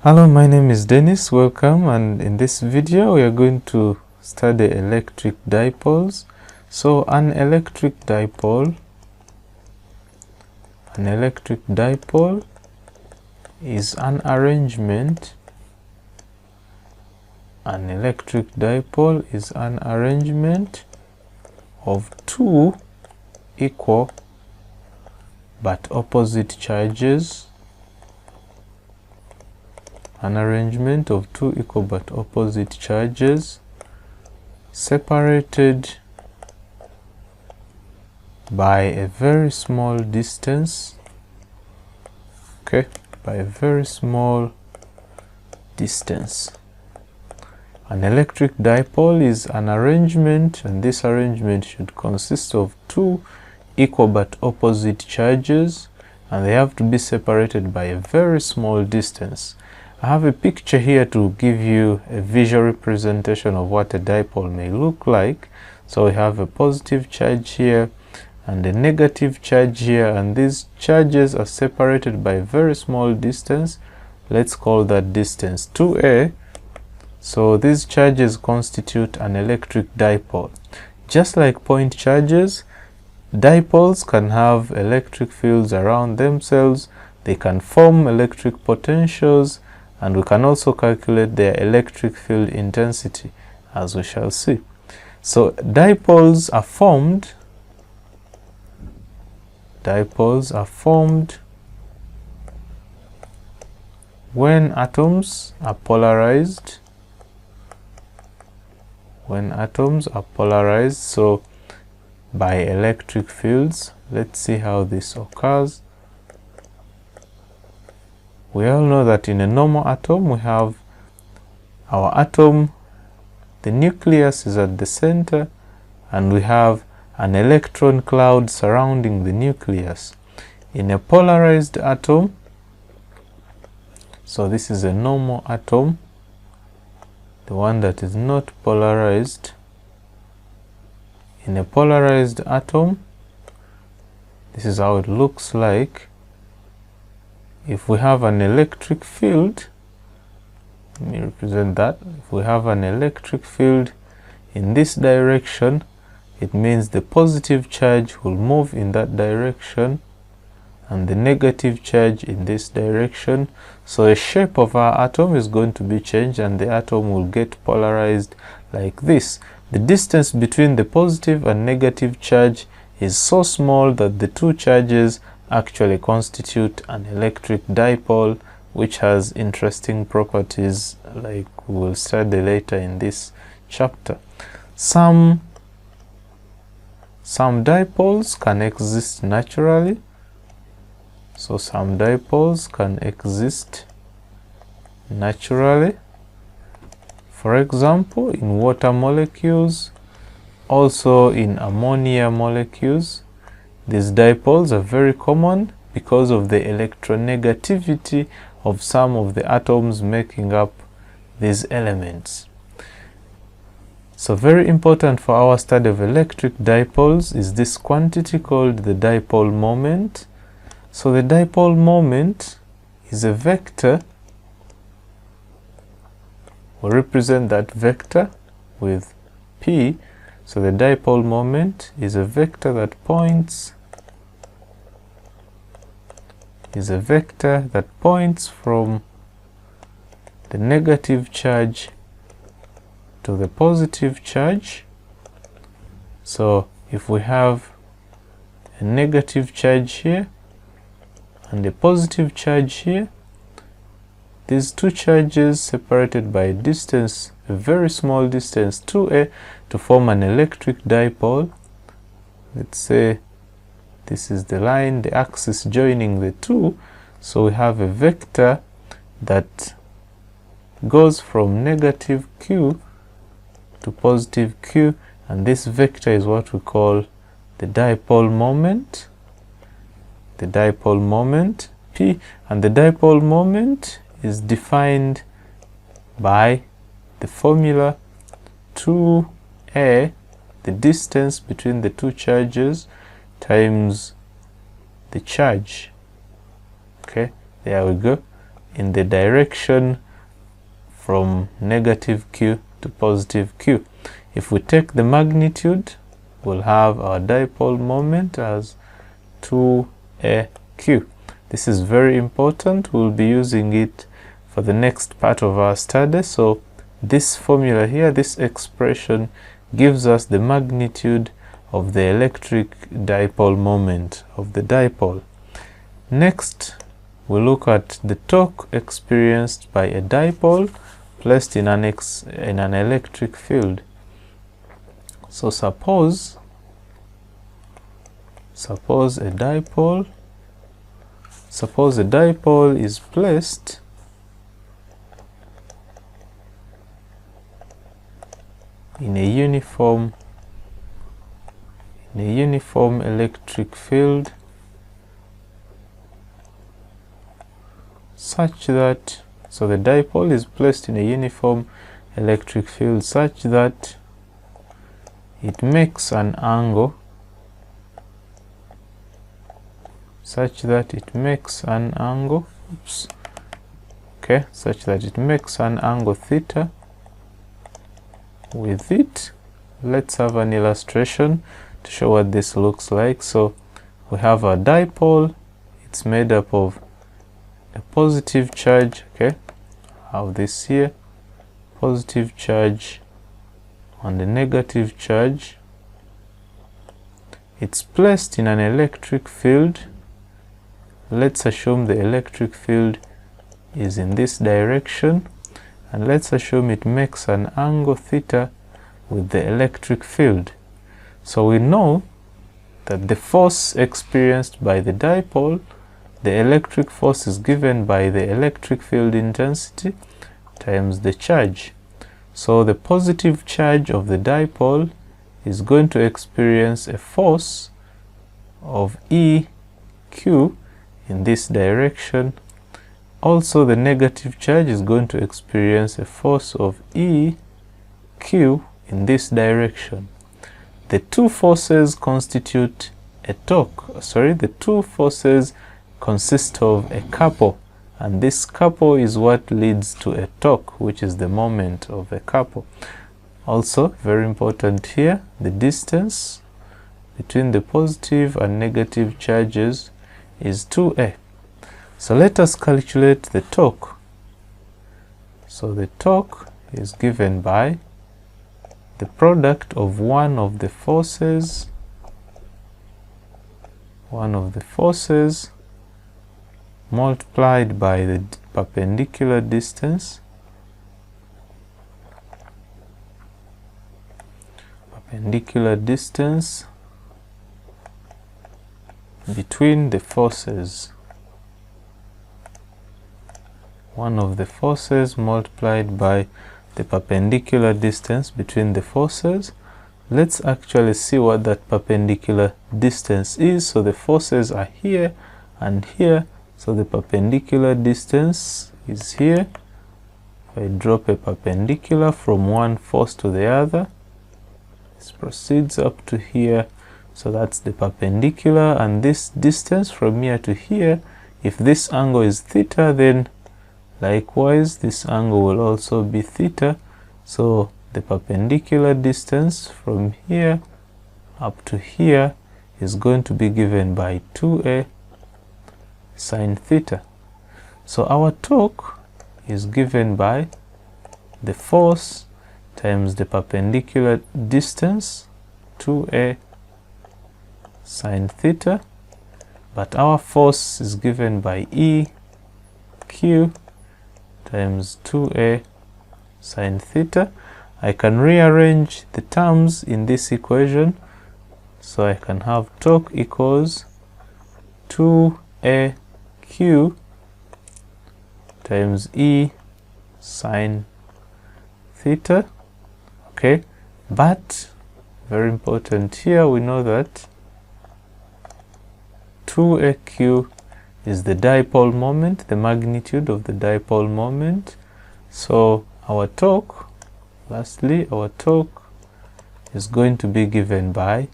Hello, my name is Dennis. Welcome, and in this video we are going to study electric dipoles. So an electric dipole is an arrangement of two equal but opposite charges. Separated by a very small distance. An electric dipole is an arrangement, and this arrangement should consist of two equal but opposite charges, and they have to be separated by a very small distance. I have a picture here to give you a visual representation of what a dipole may look like. So we have a positive charge here and a negative charge here, and these charges are separated by a very small distance. Let's call that distance 2a. So these charges constitute an electric dipole. Just like point charges, dipoles can have electric fields around themselves. They can form electric potentials, and we can also calculate their electric field intensity, as we shall see. So dipoles are formed when atoms are polarized. So by electric fields. Let's see how this occurs. We all know that in a normal atom we have our atom, the nucleus is at the center, and we have an electron cloud surrounding the nucleus. In a polarized atom, so this is a normal atom, the one that is not polarized. In a polarized atom, this is how it looks like. If we have an electric field, let me represent that. If we have an electric field in this direction, it means the positive charge will move in that direction and the negative charge in this direction. So the shape of our atom is going to be changed, and the atom will get polarized like this. The distance between the positive and negative charge is so small that the two charges actually constitute an electric dipole, which has interesting properties like we will study later in this chapter. Some dipoles can exist naturally. So some dipoles can exist naturally. For example, in water molecules, also in ammonia molecules. These dipoles are very common because of the electronegativity of some of the atoms making up these elements. So very important for our study of electric dipoles is this quantity called the dipole moment. So the dipole moment is a vector. We represent that vector with P. So the dipole moment is a vector that points from the negative charge to the positive charge. So if we have a negative charge here and a positive charge here, these two charges separated by a distance, a very small distance 2a, to form an electric dipole. Let's say this is the line, the axis joining the two. So we have a vector that goes from negative q to positive q, and this vector is what we call the dipole moment. The dipole moment P, and the dipole moment is defined by the formula 2a, the distance between the two charges, times the charge. Okay, there we go. in the direction from negative q to positive q. If we take the magnitude, we'll have our dipole moment as 2aq. This is very important. We'll be using it for the next part of our study. So this formula here, this expression, gives us the magnitude of the electric dipole moment of the dipole. Next, we'll look at the torque experienced by a dipole placed in an electric field. So suppose a dipole is placed in a uniform electric field such that, so the dipole is placed in a uniform electric field such that it makes an angle such that it makes an angle theta with it. Let's have an illustration to show what this looks like. So we have a dipole. It's made up of a positive charge. Okay, I have this here, positive charge and a negative charge. It's placed in an electric field. Let's assume the electric field is in this direction, and let's assume it makes an angle theta with the electric field. So we know that the force experienced by the dipole, the electric force, is given by the electric field intensity times the charge. So the positive charge of the dipole is going to experience a force of EQ in this direction. Also, the negative charge is going to experience a force of EQ in this direction. The two forces constitute a torque. The two forces consist of a couple, and this couple is what leads to a torque, which is the moment of a couple. Also, very important here, the distance between the positive and negative charges is 2a. So let us calculate the torque. So the torque is given by the product of one of the forces multiplied by the perpendicular distance between the forces. One of the forces multiplied by the perpendicular distance between the forces. Let's actually see what that perpendicular distance is. So the forces are here and here, so the perpendicular distance is here. If I drop a perpendicular from one force to the other, this proceeds up to here, so that's the perpendicular. And this distance from here to here, if this angle is theta, then likewise this angle will also be theta. So the perpendicular distance from here up to here is going to be given by 2a sine theta. So our torque is given by the force times the perpendicular distance, 2a sine theta, but our force is given by EQ times 2a sine theta. I can rearrange the terms in this equation, so I can have torque equals 2aq times E sine theta. Okay, but very important here, we know that 2aq is the dipole moment, the magnitude of the dipole moment. So our torque, lastly, our torque is going to be given by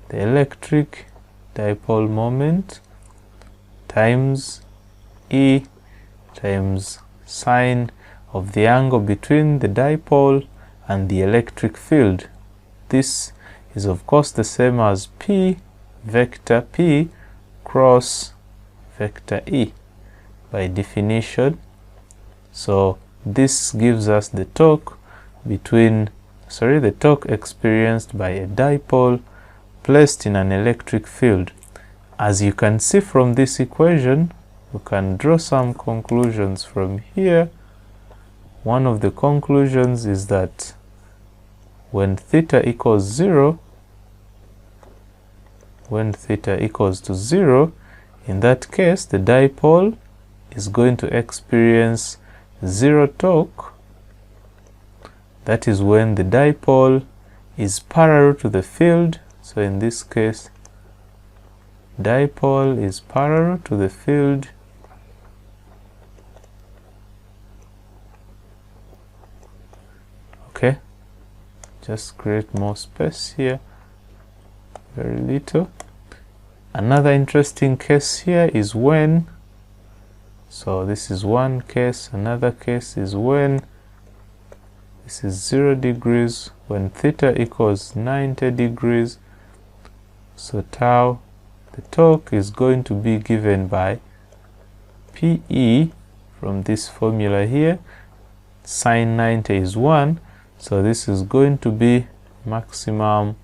the electric dipole moment times E times sine of the angle between the dipole and the electric field. This is of course the same as P vector P cross vector E by definition. So this gives us the torque the torque experienced by a dipole placed in an electric field. As you can see from this equation, we can draw some conclusions from here. One of the conclusions is that when theta equals 0, when theta equals to 0, in that case the dipole is going to experience 0 torque. That is when the dipole is parallel to the field. So in this case, dipole is parallel to the field. Okay, just create more space here, very little. Another interesting case here is when, so this is one case, another case is when this is 0 degrees, when theta equals 90 degrees. So tau, the torque is going to be given by PE from this formula here. Sine 90 is 1, so this is going to be maximum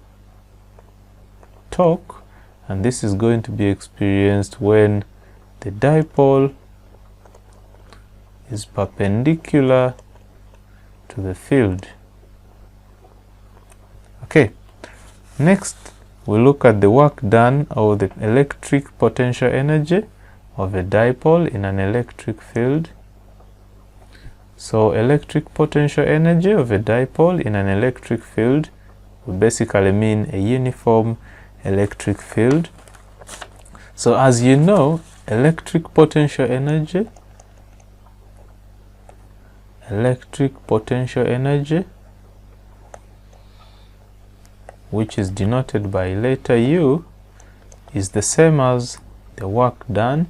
torque, and this is going to be experienced when the dipole is perpendicular to the field. Okay, next we look at the work done, or the electric potential energy of a dipole in an electric field. So electric potential energy of a dipole in an electric field would basically mean a uniform electric field. So as you know, electric potential energy which is denoted by letter U, is the same as the work done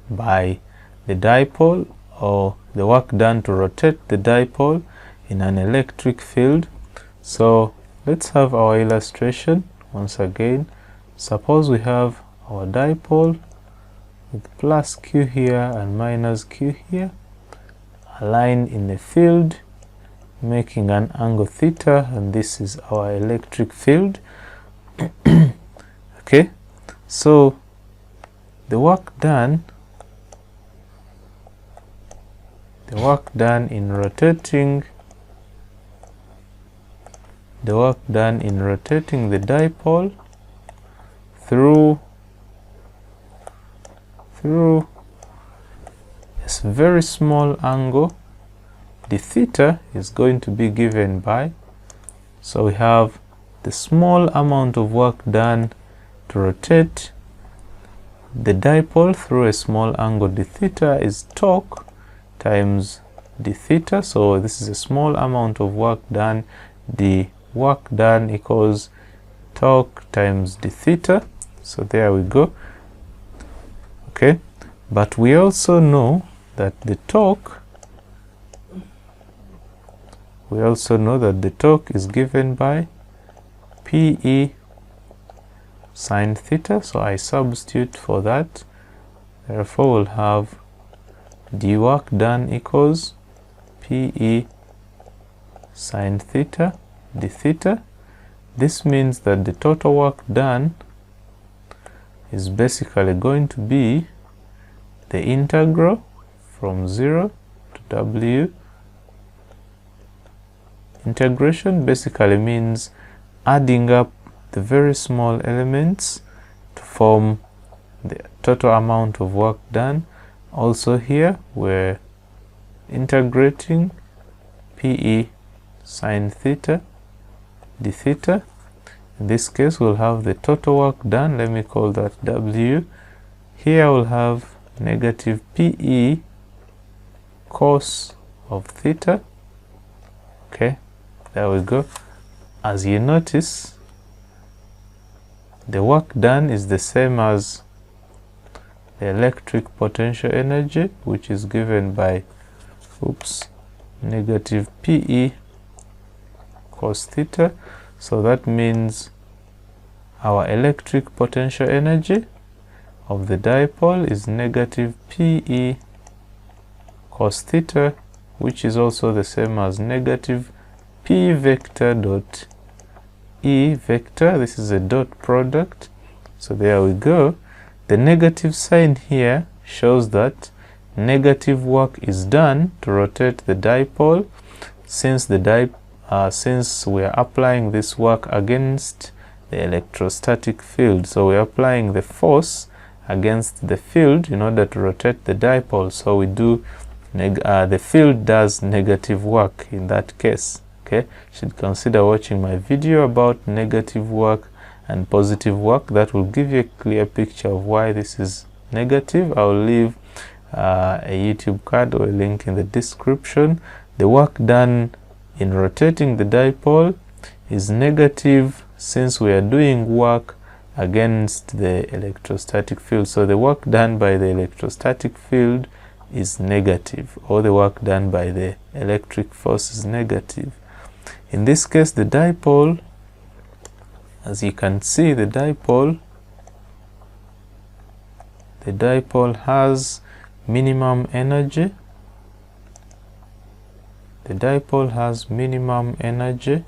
by the dipole, or the work done to rotate the dipole in an electric field. So let's have our illustration once again. Suppose we have our dipole with plus Q here and minus Q here, aligned in the field, making an angle theta, and this is our electric field. Okay, so the work done in rotating the dipole through a very small angle, the theta is going to be given by, so we have the small amount of work done to rotate the dipole through a small angle. The theta is torque times the theta, so this is a small amount of work done. The work done equals torque times the theta. So there we go. Okay, but we also know that the torque is given by PE sine theta, so I substitute for that. Therefore we'll have the work done equals PE sine theta d theta. This means that the total work done is basically going to be the integral from 0 to W. Integration basically means adding up the very small elements to form the total amount of work done. Also here we're integrating PE sine theta d theta. In this case we'll have the total work done, let me call that W. Here we'll have negative PE cos of theta. Okay, there we go. As you notice, the work done is the same as the electric potential energy, which is given by negative PE cos theta. So that means our electric potential energy of the dipole is negative PE cos theta, which is also the same as negative P vector dot E vector. This is a dot product. So there we go. The negative sign here shows that negative work is done to rotate the dipole, since since we are applying this work against the electrostatic field. So we are applying the force against the field in order to rotate the dipole. So we do the field does negative work in that case. Okay, should consider watching my video about negative work and positive work. That will give you a clear picture of why this is negative. I will leave a YouTube card or a link in the description. The work done in rotating the dipole is negative since we are doing work against the electrostatic field. So the work done by the electrostatic field is negative, or the work done by the electric force is negative. In this case, the dipole, as you can see, the dipole has minimum energy. The dipole has minimum energy.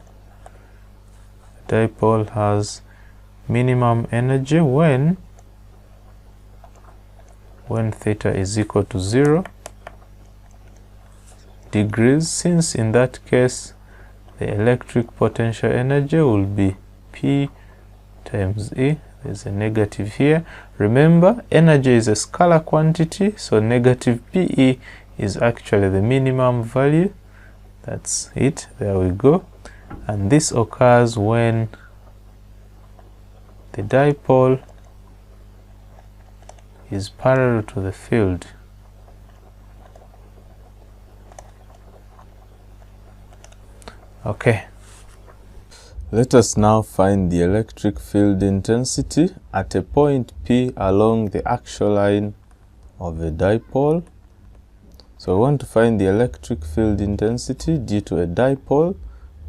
The dipole has minimum energy when theta is equal to 0 degrees, since in that case the electric potential energy will be P times E. There's a negative here. Remember, energy is a scalar quantity, so negative PE is actually the minimum value. That's it. There we go. And this occurs when the dipole is parallel to the field. Okay. Let us now find the electric field intensity at a point P along the axial line of the dipole. So we want to find the electric field intensity due to a dipole.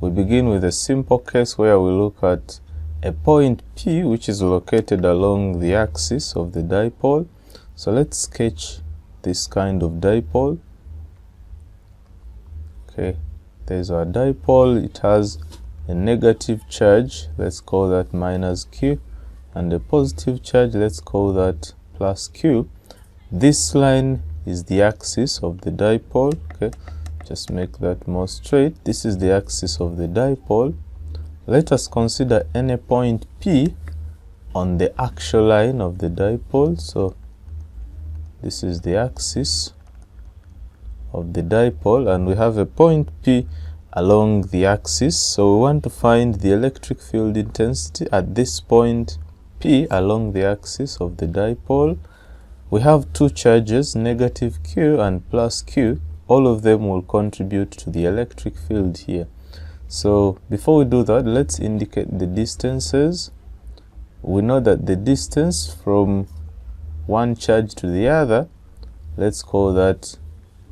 We begin with a simple case where we look at a point P which is located along the axis of the dipole. So let's sketch this kind of dipole. Okay, there's our dipole. It has a negative charge, let's call that minus Q, and a positive charge, let's call that plus Q. This line is the axis of the dipole. Okay, just make that more straight. This is the axis of the dipole. Let us consider any point P on the axial line of the dipole. So this is the axis of the dipole, and we have a point P along the axis. So we want to find the electric field intensity at this point P along the axis of the dipole. We have two charges, negative Q and plus Q. All of them will contribute to the electric field here. So before we do that, let's indicate the distances. We know that the distance from one charge to the other, let's call that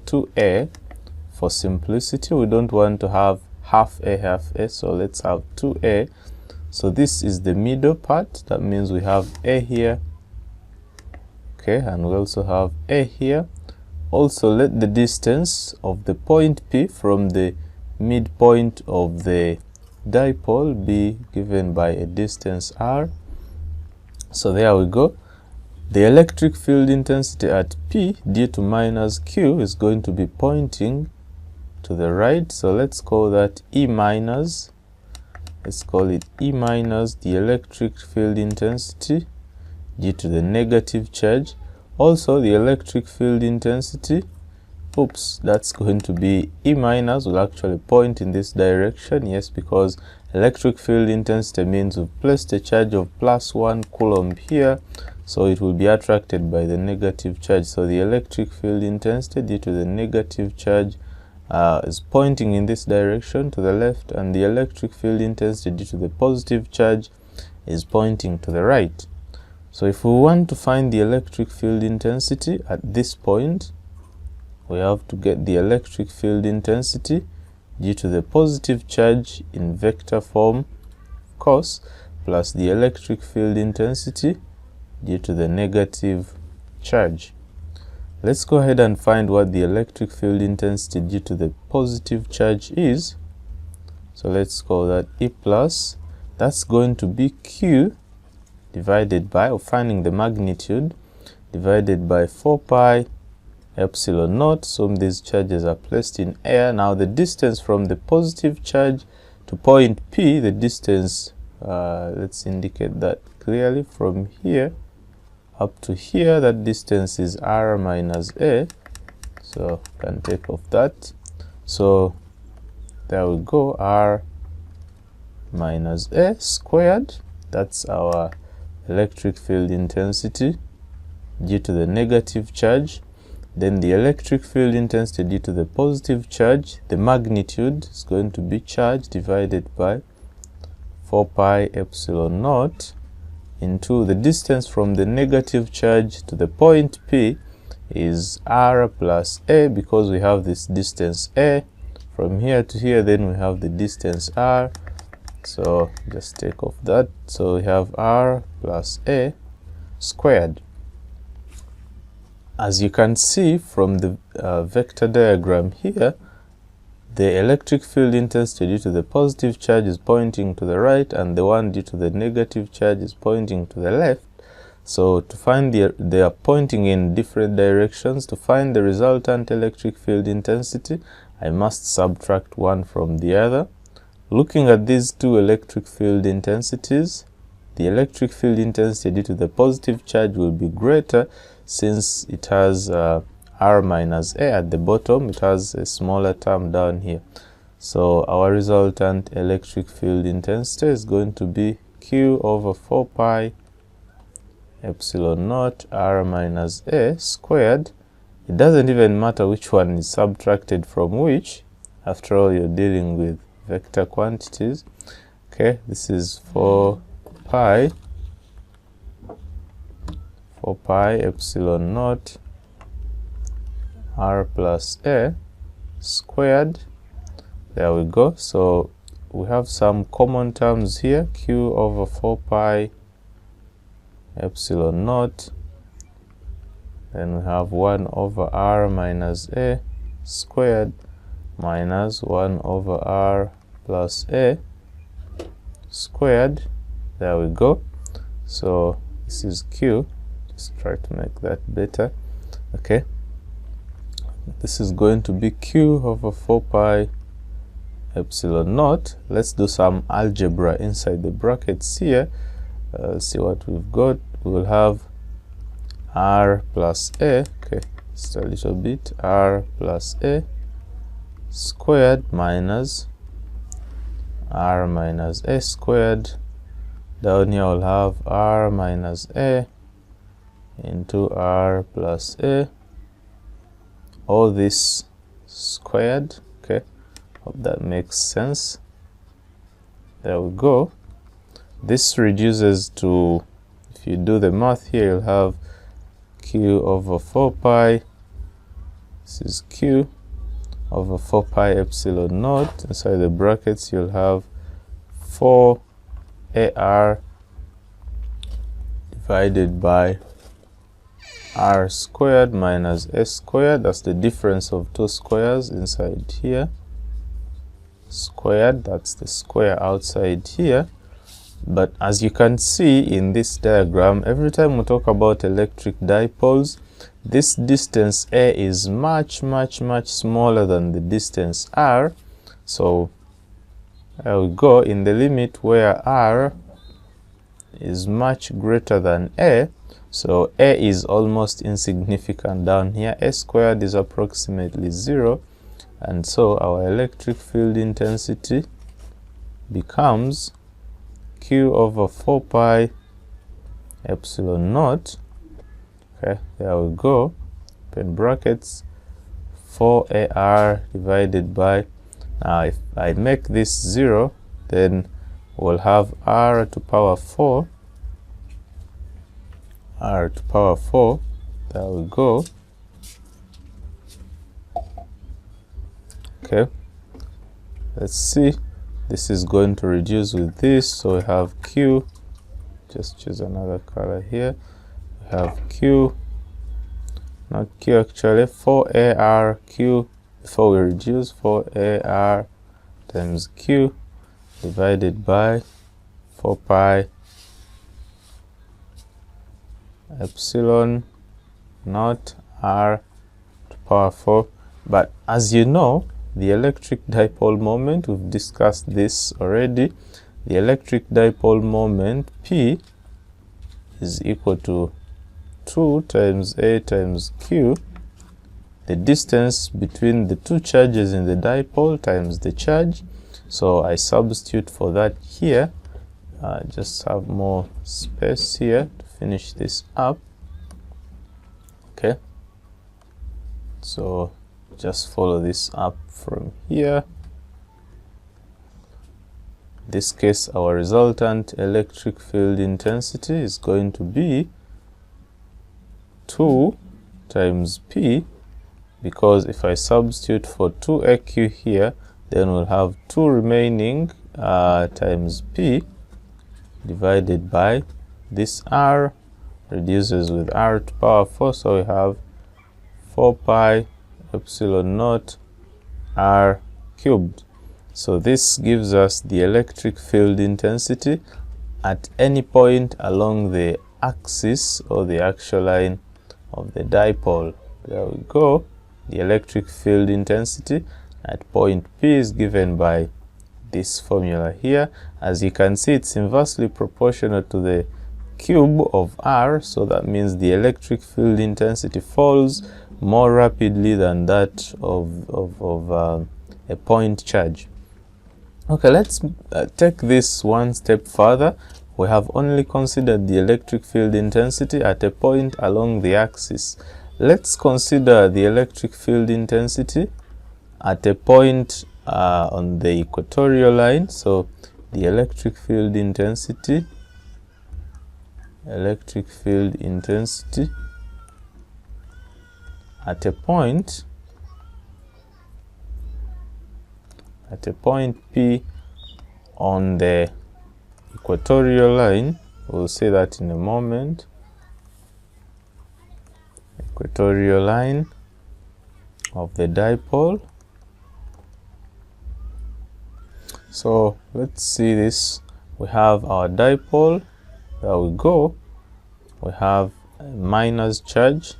2a. For simplicity, we don't want to have half a, so let's have 2a. So this is the middle part. That means we have a here. Okay, and we also have a here. Also, let the distance of the point P from the midpoint of the dipole be given by a distance r. So there we go. The electric field intensity at P due to minus Q is going to be pointing to the right. So let's call that E minus. Let's call it E minus the electric field intensity due to the negative charge. Also, the electric field intensity, that's going to be E minus, will actually point in this direction. Yes, because electric field intensity means we've placed a charge of +1 coulomb here, so it will be attracted by the negative charge. So the electric field intensity due to the negative charge is pointing in this direction to the left, and the electric field intensity due to the positive charge is pointing to the right. So if we want to find the electric field intensity at this point, we have to get the electric field intensity due to the positive charge in vector form, of course, plus the electric field intensity due to the negative charge. Let's go ahead and find what the electric field intensity due to the positive charge is. So let's call that E plus. That's going to be Q divided by, or finding the magnitude, divided by 4 pi epsilon naught. So these charges are placed in air. Now the distance from the positive charge to point P, the distance, let's indicate that clearly, from here up to here, that distance is r minus a. So can take off that. So there we go, r minus a squared. That's our electric field intensity due to the negative charge. Then the electric field intensity due to the positive charge, the magnitude is going to be charge divided by 4 pi epsilon naught into the distance from the negative charge to the point P is r plus a, because we have this distance a from here to here, then we have the distance r. So just take off that. So we have r plus a squared. As you can see from the vector diagram here, the electric field intensity due to the positive charge is pointing to the right, and the one due to the negative charge is pointing to the left. So to find they are pointing in different directions. To find the resultant electric field intensity, I must subtract one from the other. Looking at these two electric field intensities, the electric field intensity due to the positive charge will be greater, since it has r minus a at the bottom. It has a smaller term down here. So our resultant electric field intensity is going to be Q over 4 pi epsilon naught r minus a squared. It doesn't even matter which one is subtracted from which. After all, you're dealing with vector quantities. Okay, this is 4 pi epsilon naught r plus a squared. There we go. So we have some common terms here. Q over 4 pi epsilon naught. Then we have 1 over r minus a squared minus 1 over r plus a squared. There we go. So this is Q. Just try to make that better. Okay. This is going to be Q over 4 pi epsilon naught. Let's do some algebra inside the brackets here. See what we've got. We will have r plus a, okay, just a little bit, r plus a squared minus r minus a squared. Down here we'll have r minus a into r plus a, all this squared. Okay, hope that makes sense. There we go. This reduces to, if you do the math here, you'll have Q over 4 pi, this is Q over 4 pi epsilon naught. Inside the brackets you'll have 4 AR divided by r squared minus s squared. That's the difference of two squares inside here. Squared, that's the square outside here. But as you can see in this diagram, every time we talk about electric dipoles, this distance a is much smaller than the distance r. So there we go. In the limit where r is much greater than a, so a is almost insignificant down here. A squared is approximately 0, and so our electric field intensity becomes Q over 4 pi epsilon naught. Okay, there we go. Open brackets, 4AR divided by, now if I make this 0, then we'll have r to power 4 r to power 4. There we go. Okay, let's see. This is going to reduce with this, so we have q. Just choose another color here. We have q, not q actually, 4ar q. Before we reduce, 4ar times q divided by 4 pi epsilon naught r to power 4. But as you know, the electric dipole moment, we've discussed this already. The electric dipole moment P is equal to 2 times A times Q, the distance between the two charges in the dipole times the charge. So I substitute for that here. Just have more space here to finish this up. Okay, so just follow this up from here. In this case, our resultant electric field intensity is going to be 2 times P, because if I substitute for 2AQ here, then we'll have 2 remaining times P divided by this R reduces with R to power 4, so we have 4 pi epsilon naught R cubed. So this gives us the electric field intensity at any point along the axis or the axial line of the dipole. There we go. The electric field intensity at point P is given by this formula here. As you can see, it's inversely proportional to the cube of R, so that means the electric field intensity falls more rapidly than that of a point charge. Okay, let's take this one step further. We have only considered the electric field intensity at a point along the axis. Let's consider the electric field intensity at a point on the equatorial line. So the electric field intensity at a point P on the equatorial line, we'll say that in a moment. Equatorial line of the dipole. So let's see this. We have our dipole. There we go. We have a minus charge,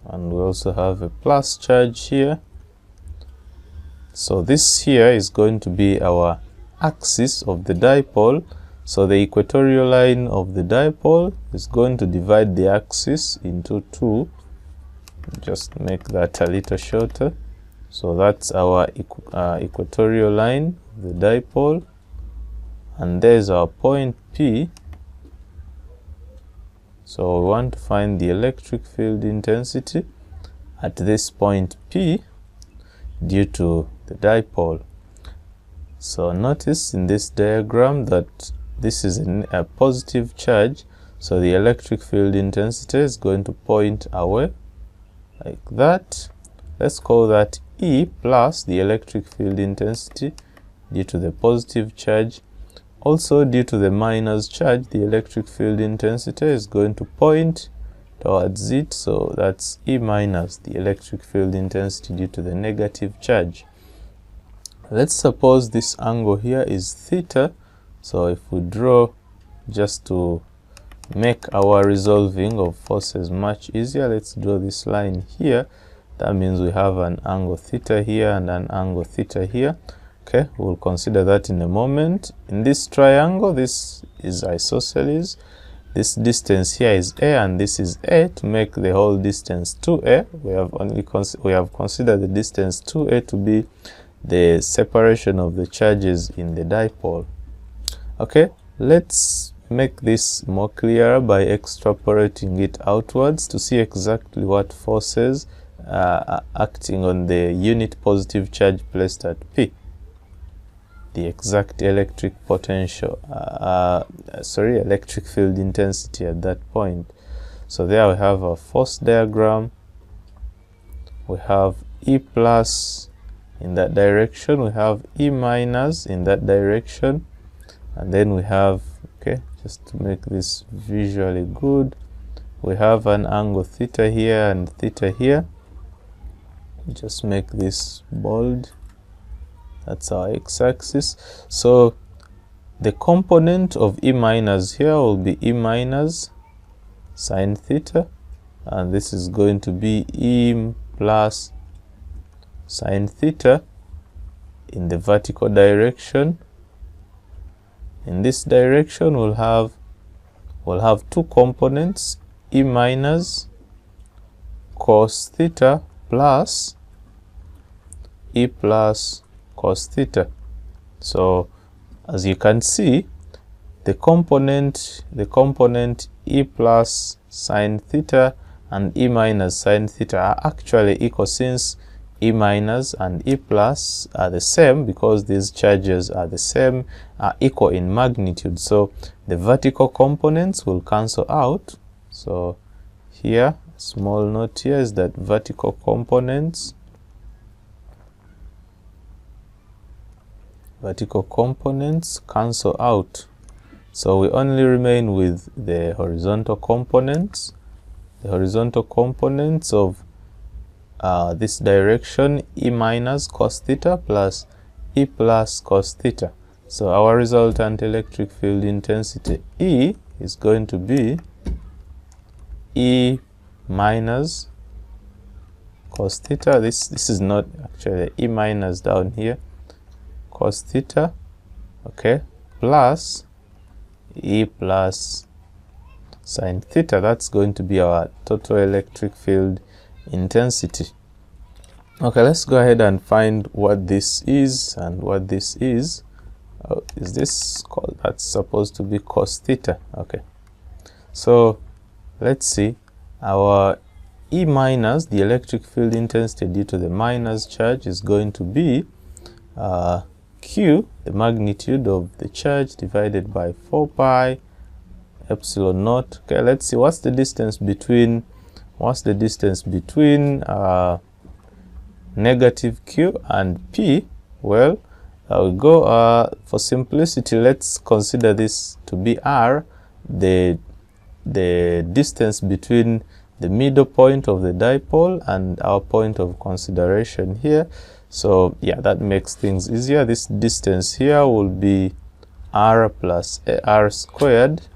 and we also have a plus charge here. So this here is going to be our axis of the dipole. So the equatorial line of the dipole is going to divide the axis into 2. Just make that a little shorter. So that's our equatorial line, the dipole, and there's our point P. So we want to find the electric field intensity at this point P due to the dipole. So notice in this diagram that this is a positive charge, so the electric field intensity is going to point away like that. Let's call that E plus the electric field intensity due to the positive charge. Also, due to the minus charge, the electric field intensity is going to point towards it, so that's E minus the electric field intensity due to the negative charge. Let's suppose this angle here is theta. So if we draw, just to make our resolving of forces much easier, let's draw this line here. That means we have an angle theta here and an angle theta here. Okay, we'll consider that in a moment. In this triangle, this is isosceles. This distance here is A and this is A. To make the whole distance 2A, we have considered the distance 2A to be the separation of the charges in the dipole. Okay, let's make this more clear by extrapolating it outwards to see exactly what forces are acting on the unit positive charge placed at P. the exact electric potential, electric field intensity at that point. So there we have a force diagram. We have E plus in that direction, we have E minus in that direction, and then we have, okay, just to make this visually good, we have an angle theta here and theta here. Just make this bold. That's our x-axis. So the component of E minus here will be E minus sine theta, and this is going to be E plus sine theta in the vertical direction. In this direction we'll have two components, E minus cos theta plus E plus cos theta. So as you can see, the component E plus sine theta and E minus sine theta are actually equal, since E minus and E plus are the same, because these charges are the same, are equal in magnitude. So the vertical components will cancel out. So here, small note here is that vertical components cancel out. So we only remain with the horizontal components. The horizontal components of this direction, E minus cos theta plus E plus cos theta. So our resultant electric field intensity E is going to be E minus cos theta. This is not actually E minus down here, cos theta, okay, plus E plus sine theta. That's going to be our total electric field intensity. Okay, let's go ahead and find what this is and what this is. Is this called, that's supposed to be cos theta. Okay, so let's see. Our E minus, the electric field intensity due to the minus charge, is going to be Q, the magnitude of the charge, divided by 4 pi epsilon naught. Okay, let's see what's the distance between negative Q and P. Well, we go for simplicity, let's consider this to be R, the distance between the middle point of the dipole and our point of consideration here. So yeah, that makes things easier. This distance here will be R plus R squared.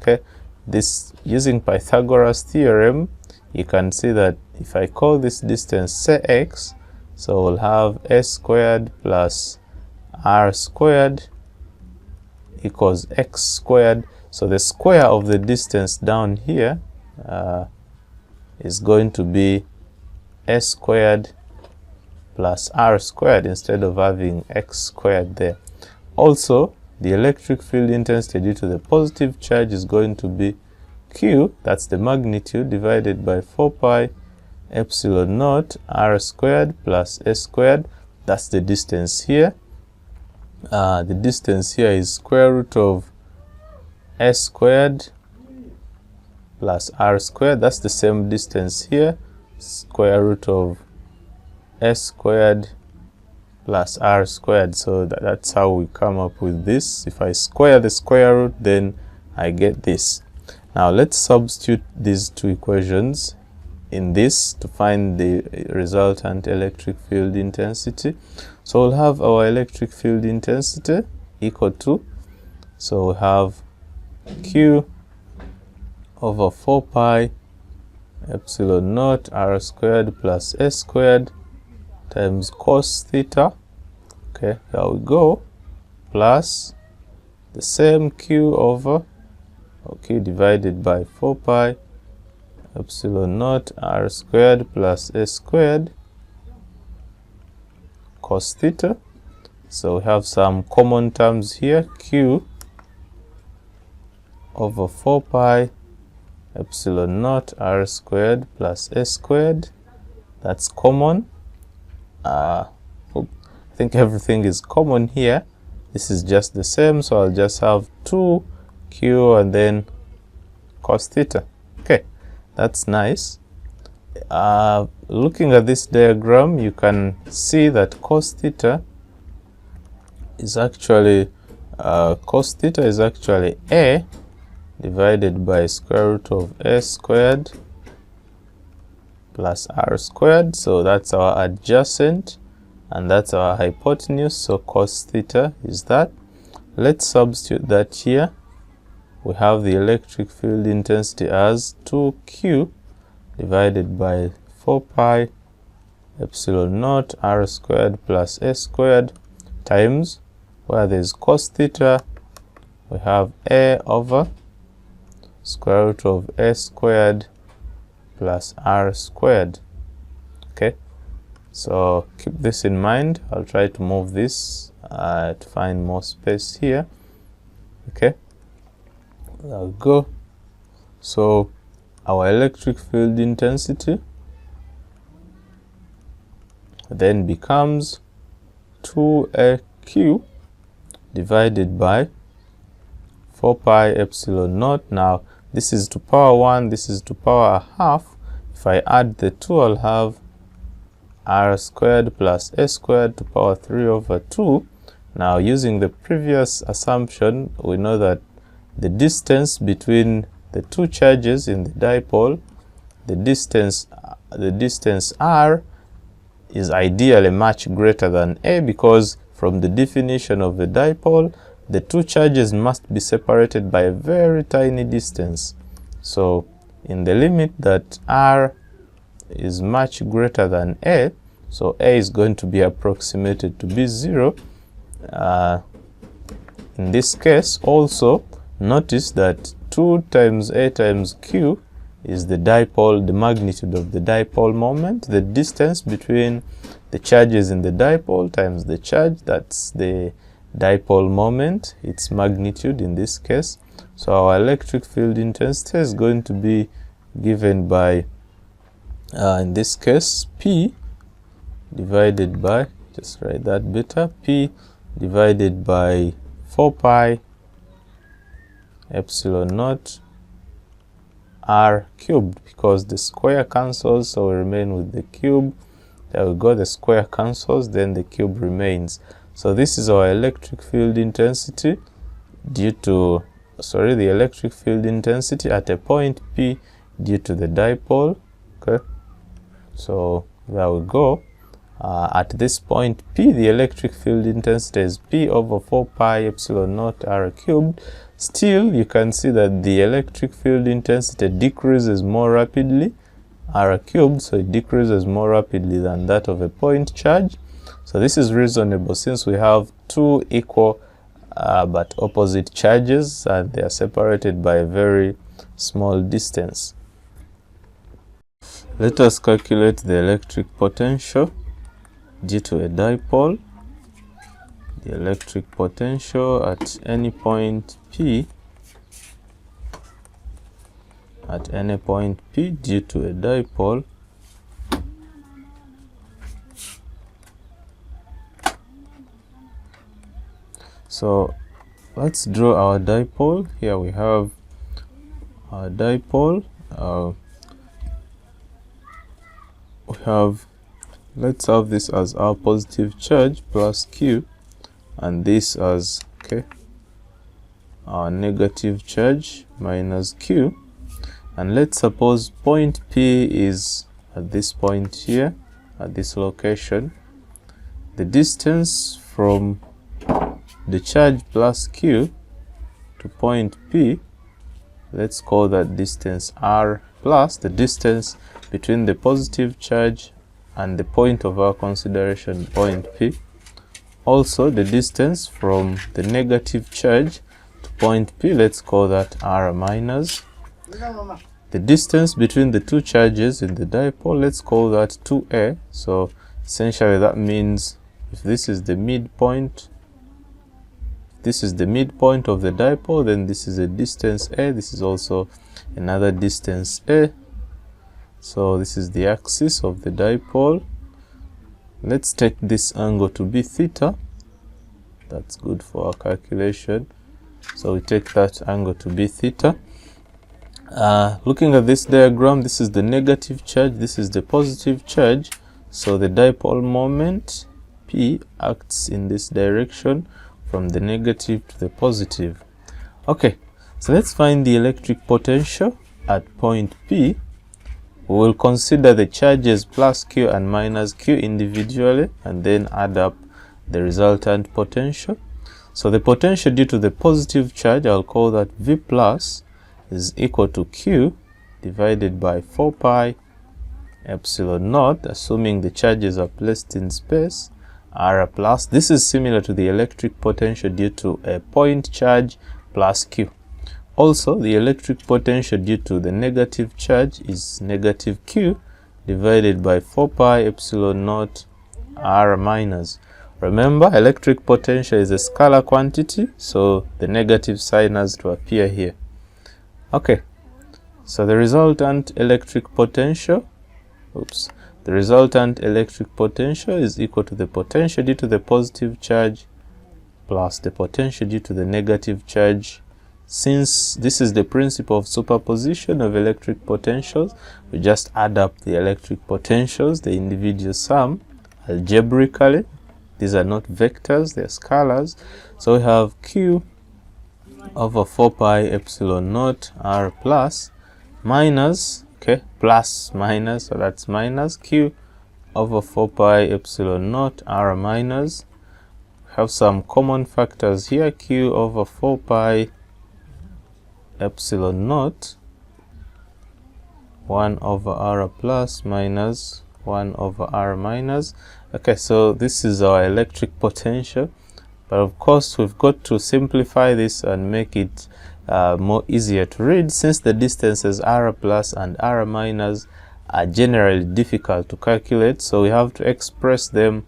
Okay, this, using Pythagoras theorem, you can see that if I call this distance, say x, so we'll have s squared plus r squared equals x squared. So the square of the distance down here is going to be s squared plus r squared instead of having x squared there. Also, the electric field intensity due to the positive charge is going to be Q, that's the magnitude, divided by 4 pi epsilon naught r squared plus s squared. That's the distance here. The distance here is square root of s squared plus r squared. That's the same distance here, square root of s squared plus r squared. So that's how we come up with this. If I square the square root, then I get this. Now let's substitute these two equations in this to find the resultant electric field intensity. So we'll have our electric field intensity equal to, so we have Q over 4 pi epsilon naught r squared plus s squared times cos theta. Okay, here we go, plus the same Q over, okay, divided by 4 pi epsilon naught r squared plus s squared cos theta. So we have some common terms here, Q over 4 pi epsilon naught r squared plus s squared. That's common. I think everything is common here. This is just the same, so I'll just have 2q and then cos theta. Okay, that's nice. Looking at this diagram, you can see that cos theta is actually a divided by square root of a squared plus r squared. So that's our adjacent and that's our hypotenuse. So cos theta is that. Let's substitute that here. We have the electric field intensity as 2q divided by 4 pi epsilon naught r squared plus a squared times, where there is cos theta, we have a over square root of a squared plus r squared. Okay, so keep this in mind. I'll try to move this to find more space here. Okay, there we go. So our electric field intensity then becomes 2aq divided by 4 pi epsilon naught. Now this is to power 1, this is to power a half. If I add the 2, I'll have r squared plus a squared to power 3 over 2. Now using the previous assumption, we know that the distance between the two charges in the dipole, the distance r is ideally much greater than a, because from the definition of the dipole, the two charges must be separated by a very tiny distance. So in the limit that r is much greater than a, so a is going to be approximated to be 0. In this case also, notice that 2 times a times q is the dipole, the magnitude of the dipole moment, the distance between the charges in the dipole times the charge, that's the dipole moment, its magnitude in this case. So our electric field intensity is going to be given by, in this case, P divided by, just write that better, P divided by 4 pi epsilon naught r cubed, because the square cancels, so we remain with the cube. There we go, the square cancels, then the cube remains. So this is our electric field intensity due to, the electric field intensity at a point P due to the dipole. Okay, so there we go. At this point P, the electric field intensity is P over 4 pi epsilon naught r cubed. Still, you can see that the electric field intensity decreases more rapidly, r cubed, so it decreases more rapidly than that of a point charge. So this is reasonable since we have two equal but opposite charges and they are separated by a very small distance. Let us calculate the electric potential due to a dipole. The electric potential at any point P, due to a dipole So let's draw our dipole. Here we have our dipole. Let's have this as our positive charge plus Q, and this as our negative charge minus Q. And let's suppose point P is at this point here, at this location. The distance from the charge plus Q to point P, let's call that distance R, plus the distance between the positive charge and the point of our consideration, point P. Also the distance from the negative charge to point P, let's call that R minus. The distance between the two charges in the dipole, let's call that 2A. So essentially that means if this is the midpoint, of the dipole, then this is a distance A, this is also another distance A. So this is the axis of the dipole. Let's take this angle to be theta. That's good for our calculation. So we take that angle to be theta. Looking at this diagram, this is the negative charge, this is the positive charge. So the dipole moment P acts in this direction from the negative to the positive. Okay, so let's find the electric potential at point P. We will consider the charges plus Q and minus Q individually and then add up the resultant potential. So the potential due to the positive charge, I'll call that V plus, is equal to Q divided by 4 pi epsilon naught, assuming the charges are placed in space, R plus. This is similar to the electric potential due to a point charge plus Q. Also, the electric potential due to the negative charge is negative Q divided by 4 pi epsilon naught R minus. Remember, electric potential is a scalar quantity, so the negative sign has to appear here. Okay, so the resultant electric potential, is equal to the potential due to the positive charge plus the potential due to the negative charge. Since this is the principle of superposition of electric potentials, we just add up the electric potentials, the individual sum, algebraically. These are not vectors, they are scalars. So we have Q over 4 pi epsilon naught R plus minus, plus minus, so that's minus Q over 4 pi epsilon naught R minus. Have some common factors here, Q over 4 pi epsilon naught 1 over R plus minus 1 over R minus. Okay, so this is our electric potential, but of course we've got to simplify this and make it more easier to read, since the distances R plus and R minus are generally difficult to calculate. So we have to express them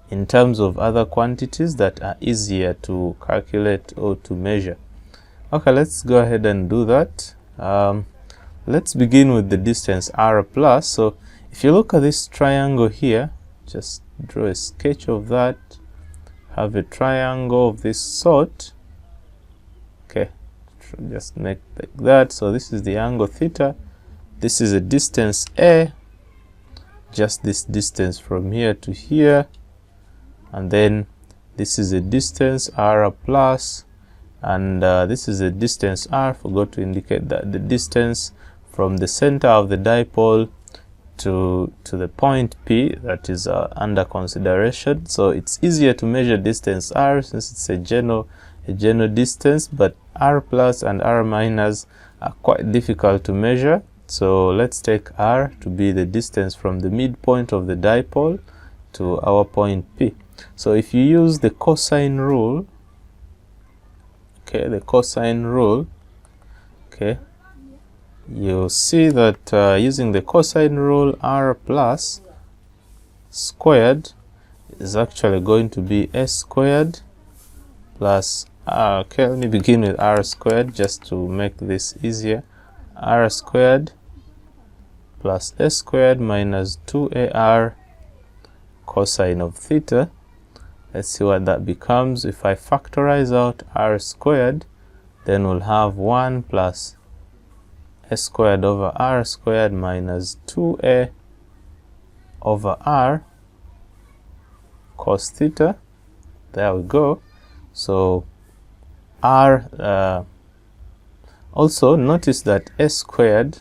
in terms of other quantities that are easier to calculate or to measure. Okay, let's go ahead and do that. Let's begin with the distance R plus. So if you look at this triangle here, just draw a sketch of that. Have a triangle of this sort. Okay, just make like that. So this is the angle theta. This is a distance A, just this distance from here to here. And then this is a distance R plus. And this is a distance R. Forgot to indicate that the distance from the center of the dipole to the point P that is under consideration. So it's easier to measure distance R since it's a general distance, but R plus and R minus are quite difficult to measure. So let's take R to be the distance from the midpoint of the dipole to our point P. So if you use the cosine rule, you'll see that using the cosine rule, R plus squared is actually going to be S squared plus okay, let me begin with R squared just to make this easier. R squared plus S squared minus 2AR cosine of theta. Let's see what that becomes. If I factorize out R squared, then we'll have 1 plus S squared over R squared minus 2A over R cos theta. There we go. So R, also notice that S squared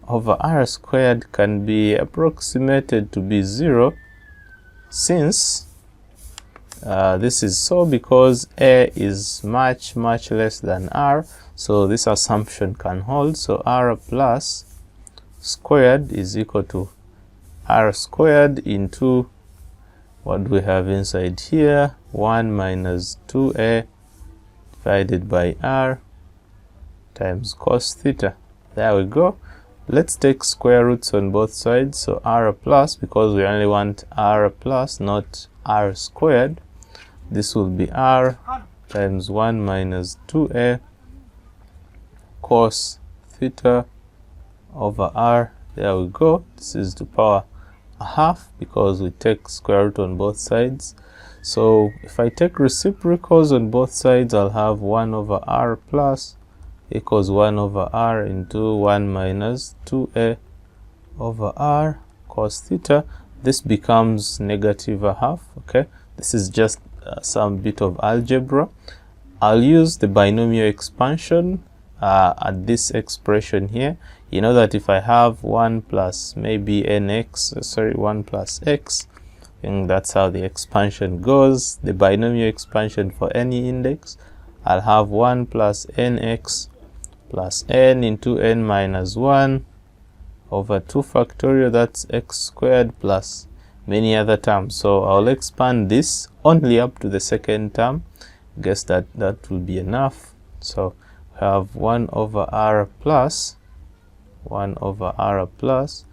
over R squared can be approximated to be 0, since this is so because A is much less than R, so this assumption can hold. So R plus squared is equal to R squared into what we have inside here, 1 minus 2A divided by R times cos theta. There we go. Let's take square roots on both sides. So R plus, because we only want R plus, not R squared, this will be R times 1 minus 2A cos theta over R. There we go. This is the power a half because we take square root on both sides. So if I take reciprocals on both sides, I'll have 1 over r plus equals 1 over r into 1 minus 2a over r cos theta. This becomes negative a half. Okay, this is just some bit of algebra. I'll use the binomial expansion at this expression here. You know that if I have 1 plus maybe nx, sorry, 1 plus x, and that's how the expansion goes. The binomial expansion for any index, I'll have 1 plus nx plus n into n minus 1 over 2 factorial, that's x squared, plus many other terms. So I'll expand this only up to the second term. Guess that will be enough. So we have 1 over r plus 1 over r plus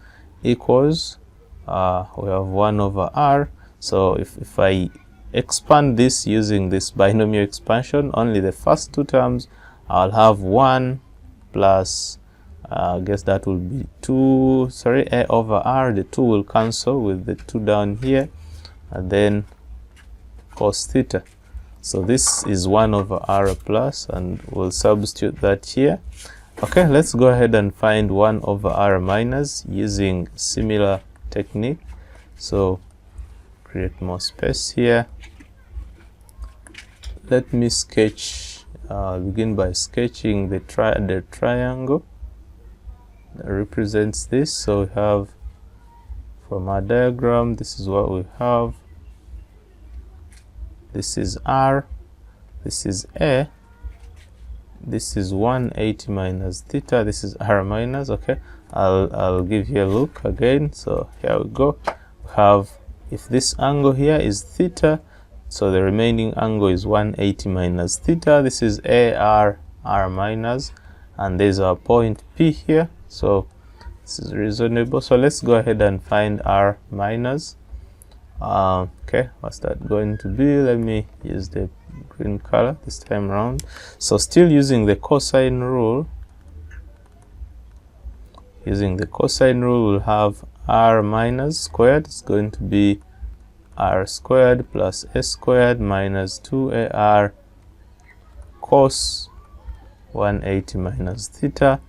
equals we have 1 over r. So if I expand this using this binomial expansion, only the first two terms, I'll have 1 plus I guess that will be 2, sorry, a over r. The 2 will cancel with the 2 down here, and then cos theta. So this is 1 over r plus, and we'll substitute that here. Okay, let's go ahead and find 1 over r minus using similar technique. So create more space here. Let me sketch, begin by sketching the triangle that represents this. So we have, from our diagram, this is what we have. This is r, this is a, this is 180 minus theta, this is r minus. Okay, I'll give you a look again. So here we go. We have, if this angle here is theta, so the remaining angle is 180 minus theta. This is r minus, and there's our point P here. So this is reasonable. So let's go ahead and find r minus. Okay, what's that going to be? Let me use the green color this time around. So still using the cosine rule. Using the cosine rule, we'll have r minus squared. It's going to be r squared plus s squared minus 2ar cos 180 minus theta.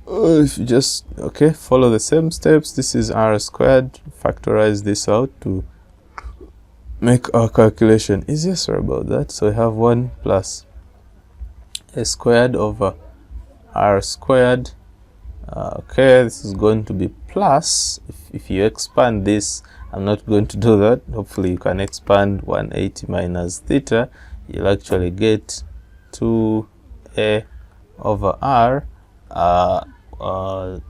If you just, okay, follow the same steps, this is r squared, factorize this out to make our calculation easier. Sorry about that. So we have 1 plus s squared over r squared. Okay, this is going to be plus, if you expand this, I'm not going to do that. Hopefully you can expand 180 minus theta, you'll actually get 2a over r.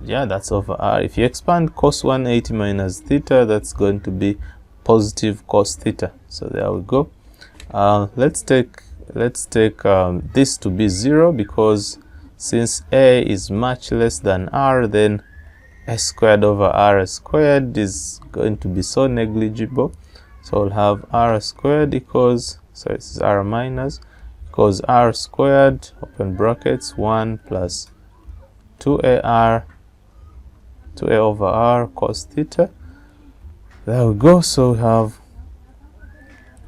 Yeah, that's over r. If you expand cos 180 minus theta, that's going to be positive cos theta. So there we go. Let's take this to be 0, because since a is much less than r, then s squared over r squared is going to be so negligible. So we'll have r squared equals, so this is r minus, equals r squared, open brackets, 1 plus 2a over r cos theta. There we go. So we have,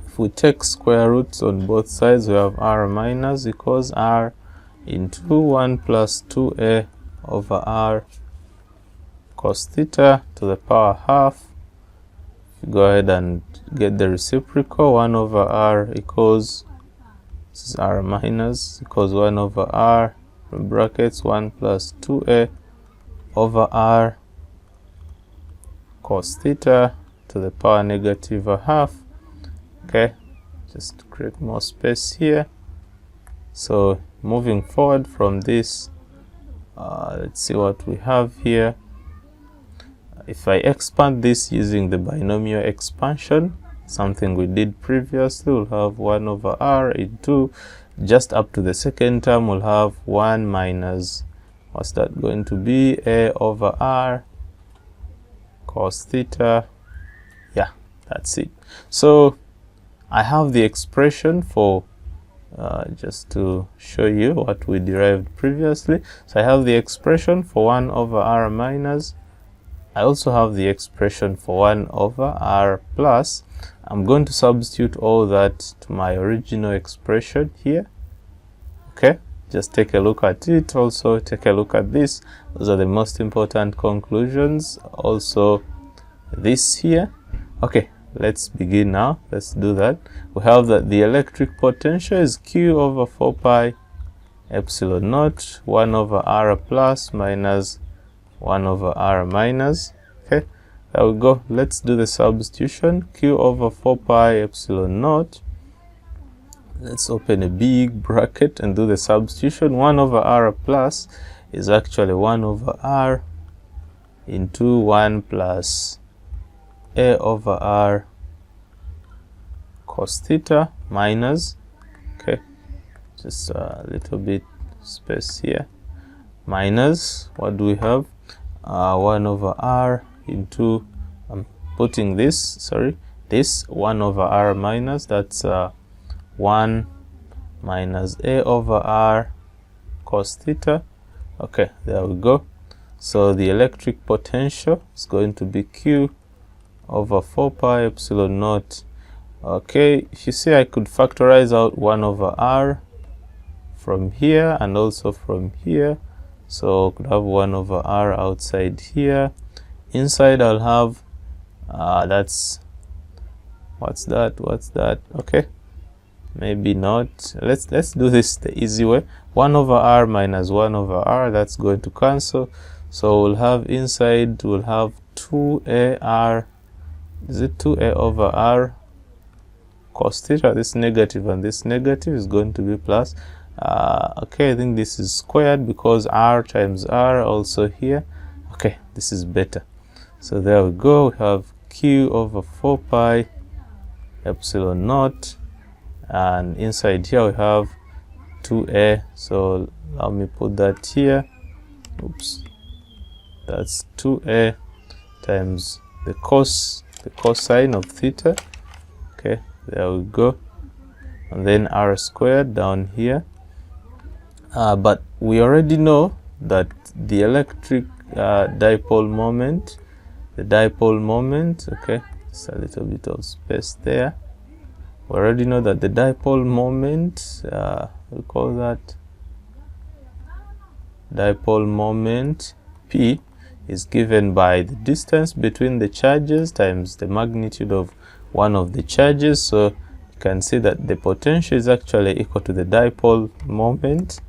if we take square roots on both sides, we have r minus equals r into 1 plus 2a over r cos theta to the power half. Go ahead and get the reciprocal. 1 over r equals, this is r minus, equals 1 over r, from brackets, 1 plus 2a over r cos theta to the power negative a half. Okay, just to create more space here. So moving forward from this, let's see what we have here. If I expand this using the binomial expansion, something we did previously, we'll have 1 over r into, just up to the second term, we'll have 1 minus, what's that going to be, a over r cos theta. Yeah, that's it. So I have the expression for, just to show you what we derived previously. So I have the expression for 1 over r minus. I also have the expression for 1 over r plus, I'm going to substitute all that to my original expression here. Okay, just take a look at it. Also take a look at this. Those are the most important conclusions. Also this here. Okay, let's begin now. Let's do that. We have that the electric potential is Q over 4 pi epsilon naught 1 over r plus minus 1 over r minus. Okay, there we go. Let's do the substitution. Q over 4 pi epsilon naught. Let's open a big bracket and do the substitution. 1 over r plus is actually 1 over r into 1 plus a over r cos theta minus, okay, just a little bit space here, minus, what do we have? 1 over r into, I'm putting this, sorry, this 1 over r minus, that's 1 minus a over r cos theta. Okay, there we go. So the electric potential is going to be Q over 4 pi epsilon naught. Okay, if you see, I could factorize out 1 over r from here and also from here. So I could have 1 over r outside here. Inside I'll have, that's, what's that? Okay, maybe not. Let's do this the easy way. 1 over r minus 1 over r, that's going to cancel. So we'll have inside, we'll have 2ar, is it 2a over r cos theta? This negative and this negative is going to be plus. Okay, I think this is squared because r times r also here. Okay, this is better. So there we go. We have Q over 4 pi epsilon naught, and inside here we have 2a. So let me put that here. Oops, that's 2a times the cosine of theta. Okay, there we go. And then r squared down here. But we already know that the electric dipole moment, okay, it's a little bit of space there. We already know that the dipole moment, we call that dipole moment P, is given by the distance between the charges times the magnitude of one of the charges. So you can see that the potential is actually equal to the dipole moment,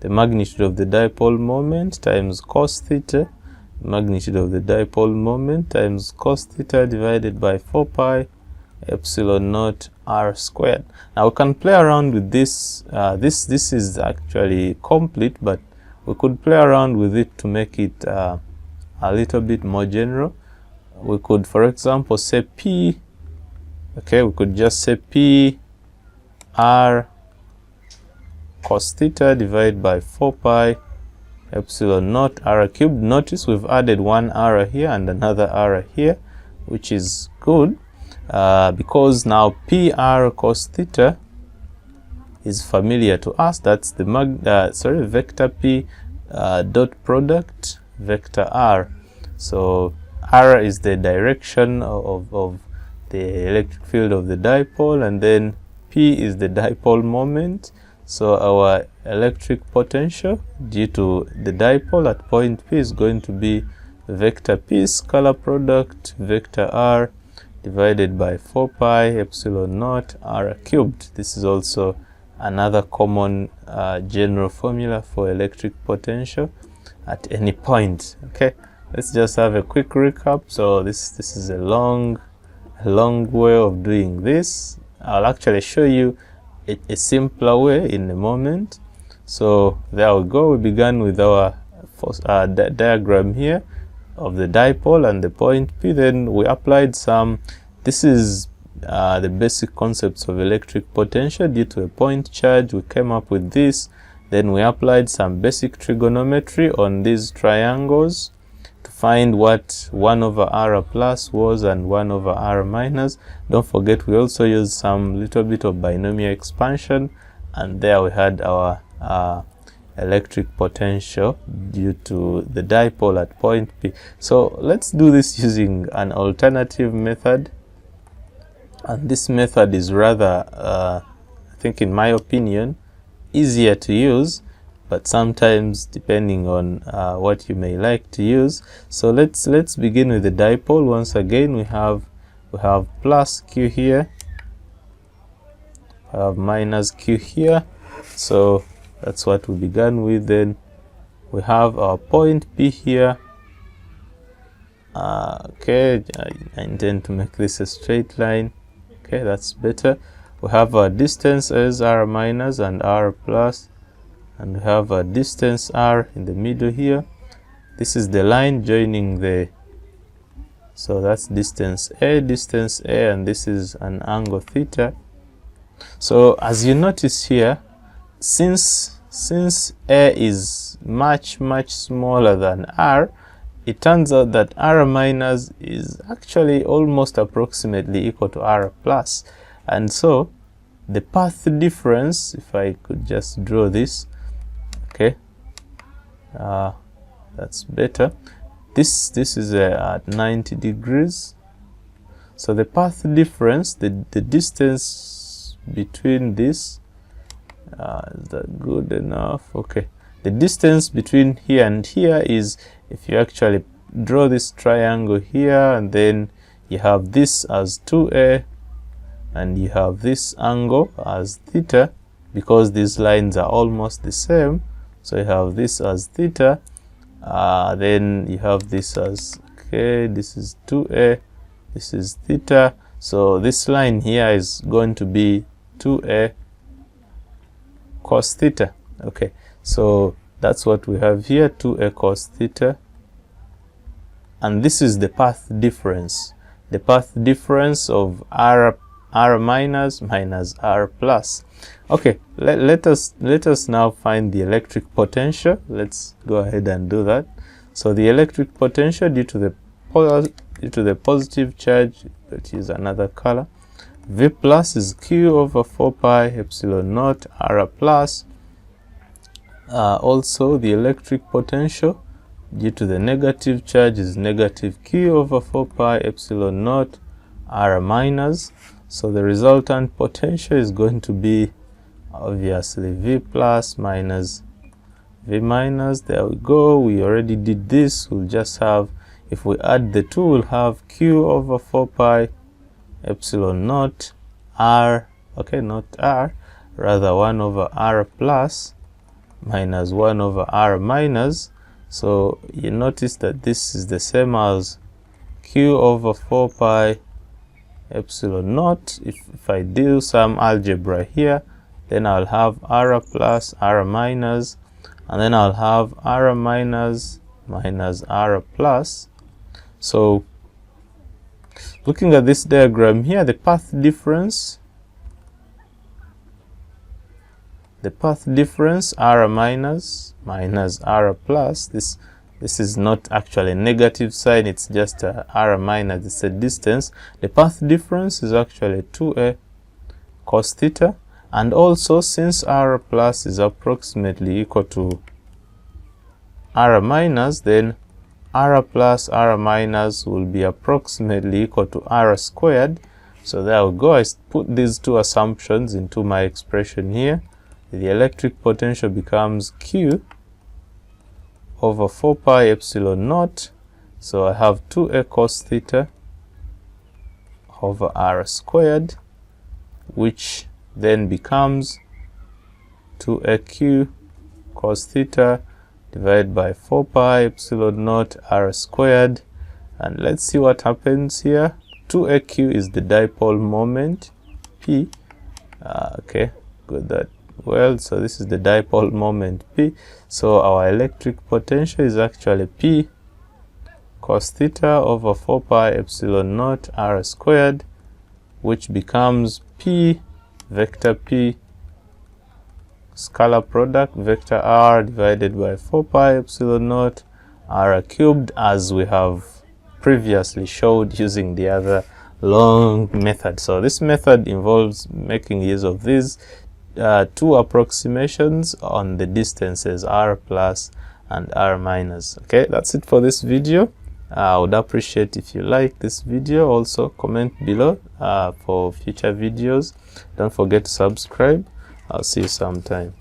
the magnitude of the dipole moment times cos theta, magnitude of the dipole moment times cos theta divided by 4 pi epsilon naught r squared. Now we can play around with this. This is actually complete, but we could play around with it to make it a little bit more general. We could, for example, say P. Okay, we could just say P r cos theta divided by 4 pi epsilon naught r cubed. Notice we've added one r here and another r here, which is good because now PR cos theta is familiar to us. That's the vector P dot product vector r. So r is the direction of the electric field of the dipole, and then P is the dipole moment. So our electric potential due to the dipole at point P is going to be vector P scalar product vector r divided by 4 pi epsilon naught r cubed. This is also another common general formula for electric potential at any point. Okay, let's just have a quick recap. So this is a long way of doing this. I'll actually show you a simpler way in a moment. So there we go. We began with our first diagram here of the dipole and the point P. Then we applied some, this is the basic concepts of electric potential due to a point charge. We came up with this. Then we applied some basic trigonometry on these triangles to find what 1 over r plus was and 1 over r minus. Don't forget we also used some little bit of binomial expansion, and there we had our electric potential due to the dipole at point P. So let's do this using an alternative method. And this method is rather, I think in my opinion, easier to use, but sometimes depending on what you may like to use. So let's begin with the dipole. Once again, we have plus q here, we have minus q here. So that's what we began with. Then we have our point P here. Okay, I intend to make this a straight line. Okay, that's better. We have our distance as r minus and r plus, and we have a distance r in the middle here. This is the line joining the, so that's distance A, and this is an angle theta. So as you notice here, since A is much smaller than r, it turns out that r minus is actually almost approximately equal to r plus. And so the path difference, if I could just draw this, okay, that's better. This is at 90 degrees. So the path difference, the distance between this, is that good enough? Okay, the distance between here and here is, if you actually draw this triangle here, and then you have this as 2a, and you have this angle as theta, because these lines are almost the same. So you have this as theta, then you have this as, okay, this is 2a, this is theta. So this line here is going to be 2a cos theta. Okay, so that's what we have here, 2a cos theta. And this is the path difference of r minus r plus. Okay, let us now find the electric potential. Let's go ahead and do that. So the electric potential due to the positive charge, which is another color, V plus is Q over 4 pi epsilon naught R plus. Also the electric potential due to the negative charge is negative Q over 4 pi epsilon naught R minus. So the resultant potential is going to be obviously V plus minus V minus. There we go. We already did this. We'll just have, if we add the two, we'll have Q over 4 pi epsilon naught R, okay, not R, rather 1 over R plus minus 1 over R minus. So you notice that this is the same as Q over 4 pi epsilon naught. If I do some algebra here, then I'll have R plus R minus, and then I'll have R minus minus R plus. So looking at this diagram here, the path difference R minus minus R plus, this is not actually a negative sign, it's just a R minus, it's a distance. The path difference is actually 2a cos theta, and also since R plus is approximately equal to R minus, then R plus R minus will be approximately equal to R squared. So there we go. I put these two assumptions into my expression here. The electric potential becomes Q over 4 pi epsilon naught. So I have 2a cos theta over R squared, which then becomes 2aq cos theta divided by 4 pi epsilon naught R squared. And let's see what happens here. 2aq is the dipole moment, P. Okay, got that well. So this is the dipole moment, P. So our electric potential is actually P cos theta over 4 pi epsilon naught R squared, which becomes P vector P scalar product vector R divided by 4 pi epsilon naught R cubed, as we have previously showed using the other long method. So this method involves making use of these two approximations on the distances R plus and R minus. Okay, that's it for this video. I would appreciate if you like this video. Also comment below for future videos. Don't forget to subscribe. I'll see you sometime.